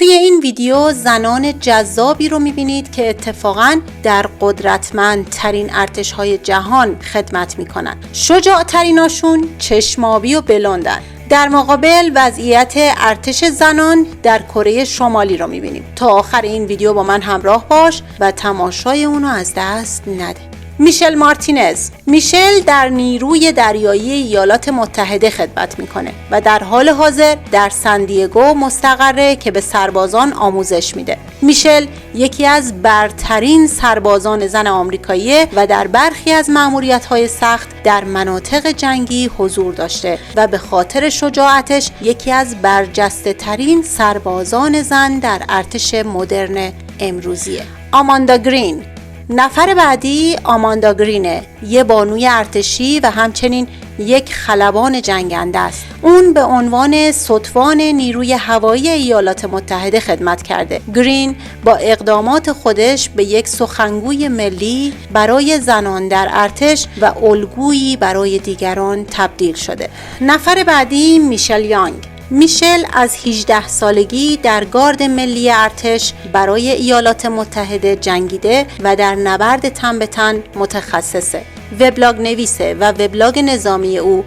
توی این ویدیو زنان جذابی رو میبینید که اتفاقاً در قدرتمندترین ارتش‌های جهان خدمت میکنن. شجاع‌تریناشون چشمابی و بلندن. در مقابل وضعیت ارتش زنان در کره شمالی رو میبینیم. تا آخر این ویدیو با من همراه باش و تماشای اونو از دست نده. میشل مارتینز. میشل در نیروی دریایی ایالات متحده خدمت میکنه و در حال حاضر در سندیگو مستقره که به سربازان آموزش میده. میشل یکی از برترین سربازان زن آمریکاییه و در برخی از مأموریت‌های سخت در مناطق جنگی حضور داشته و به خاطر شجاعتش یکی از برجسته ترین سربازان زن در ارتش مدرن امروزیه. آماندا گرین. نفر بعدی آماندا گرینه، یه بانوی ارتشی و همچنین یک خلبان جنگنده است. اون به عنوان ستوان نیروی هوایی ایالات متحده خدمت کرده. گرین با اقدامات خودش به یک سخنگوی ملی برای زنان در ارتش و الگویی برای دیگران تبدیل شده. نفر بعدی میشل یانگ. میشل از 18 سالگی در گارد ملی ارتش برای ایالات متحده جنگیده و در نبرد تن به تن متخصصه. وبلاگ نویسه و وبلاگ نظامی او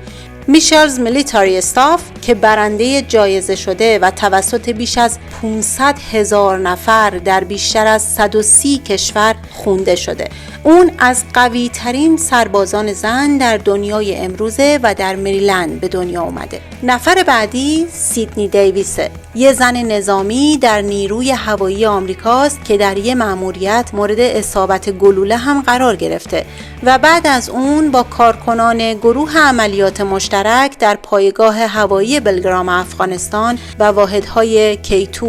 میشلز میلیتاری استاف که برنده جایزه شده و توسط بیش از 500,000 نفر در بیشتر از 130 کشور خونده شده. اون از قوی ترین سربازان زن در دنیای امروزه و در مریلند به دنیا اومده. نفر بعدی سیدنی دیویسه، یه زن نظامی در نیروی هوایی آمریکاست که در یه مأموریت مورد اصابت گلوله هم قرار گرفته و بعد از اون با کارکنان گروه عملیات مشترک در پایگاه هوایی بلگرام افغانستان و واحدهای K2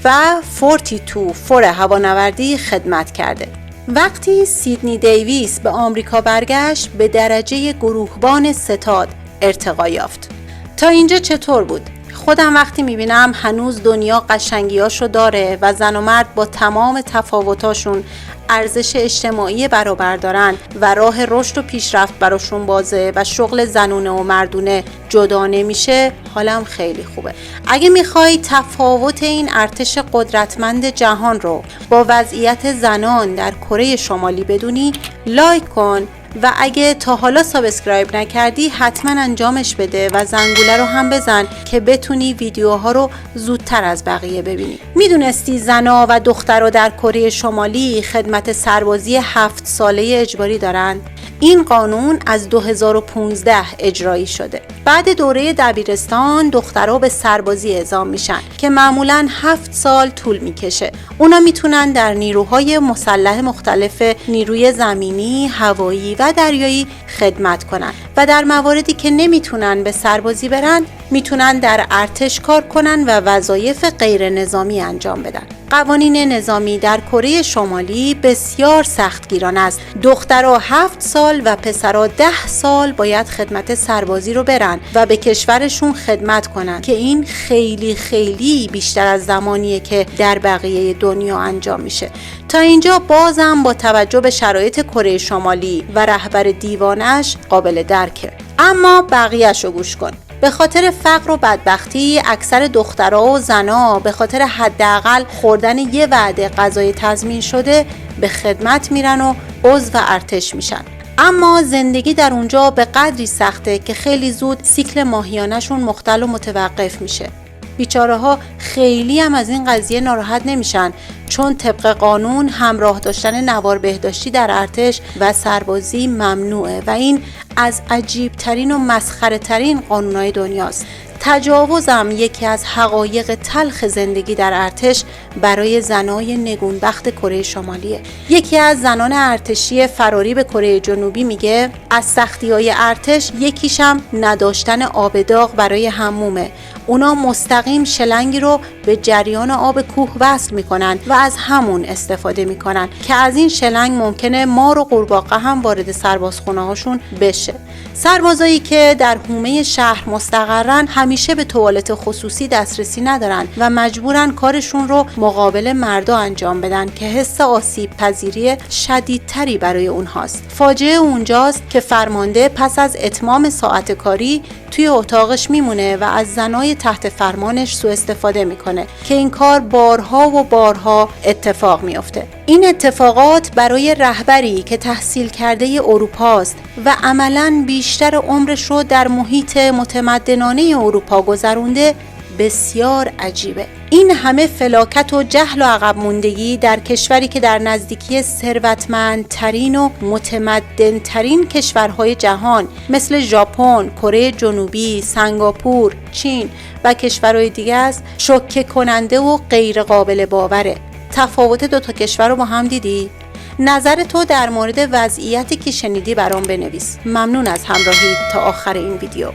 و 42 فور هوانوردی خدمت کرده. وقتی سیدنی دیویس به آمریکا برگشت به درجه گروهبان ستاد ارتقا یافت. تا اینجا چطور بود؟ خودم وقتی میبینم هنوز دنیا قشنگیاشو داره و زن و مرد با تمام تفاوتاشون ارزش اجتماعی برابر دارن و راه رشد و پیشرفت براشون بازه و شغل زنونه و مردونه جدا نمیشه، حالم خیلی خوبه. اگه میخوای تفاوت این ارتش قدرتمند جهان رو با وضعیت زنان در کره شمالی بدونی، لایک کن و اگه تا حالا سابسکرایب نکردی حتما انجامش بده و زنگوله رو هم بزن که بتونی ویدیوها رو زودتر از بقیه ببینی. میدونستی زنا و دخترها در کره شمالی خدمت سربازی 7 ساله اجباری دارن؟ این قانون از 2015 اجرایی شده. بعد دوره دبیرستان دخترها به سربازی اعزام میشن که معمولاً 7 سال طول میکشه. اونا میتونن در نیروهای مسلح مختلف نیروی زمینی، هوایی و دریایی خدمت کنن و در مواردی که نمیتونن به سربازی برن میتونن در ارتش کار کنن و وظایف غیر نظامی انجام بدن. قوانین نظامی در کره شمالی بسیار سختگیرانه است. دخترها 7 سال و پسرها 10 سال باید خدمت سربازی رو برن و به کشورشون خدمت کنن که این خیلی خیلی بیشتر از زمانیه که در بقیه دنیا انجام میشه. تا اینجا بازم با توجه به شرایط کره شمالی و رهبر دیوانش قابل درکه، اما بقیه‌شو گوش کن. به خاطر فقر و بدبختی اکثر دخترها و زنها به خاطر حداقل خوردن یه وعده غذای تضمین شده به خدمت میرن و عضو ارتش میشن. اما زندگی در اونجا به قدری سخته که خیلی زود سیکل ماهیانه‌شون مختل و متوقف میشه. بیچاره ها خیلی هم از این قضیه ناراحت نمیشن چون طبق قانون همراه داشتن نوار بهداشتی در ارتش و سربازی ممنوعه و این از عجیب ترین و مسخره ترین قانونهای دنیاست. تجاوزم یکی از حقایق تلخ زندگی در ارتش برای زنای نگونبخت کره شمالیه. یکی از زنان ارتشی فراری به کره جنوبی میگه از سختی‌های ارتش یکیشم نداشتن آب داغ برای حمومه. اونا مستقیم شلنگی رو به جریان آب کوه وصل میکنن و از همون استفاده میکنن که از این شلنگ ممکنه مار و قورباغه هم وارد سربازخونه هاشون بشه. سربازایی که در حومه شهر مستقرن همیشه به توالت خصوصی دسترسی ندارن و مجبورن کارشون رو مقابل مردا انجام بدن که حس آسیب پذیری شدیدتری برای اونهاست. فاجعه اونجاست که فرمانده پس از اتمام ساعت کاری توی اتاقش میمونه و از زنای توانایی تحت فرمانش سوء استفاده میکنه که این کار بارها و بارها اتفاق میفته. این اتفاقات برای رهبری که تحصیل کرده اروپاست و عملاً بیشتر عمرش رو در محیط متمدنانه اروپا گذرونده بسیار عجیبه. این همه فلاکت و جهل و عقب موندگی در کشوری که در نزدیکی ثروتمندترین و متمدنترین کشورهای جهان مثل ژاپن، کره جنوبی، سنگاپور، چین و کشورهای دیگه است، شوکه کننده و غیر قابل باوره. تفاوت دو تا کشور رو با هم دیدی؟ نظر تو در مورد وضعیتی که شنیدی برام بنویس. ممنون از همراهی تا آخر این ویدیو.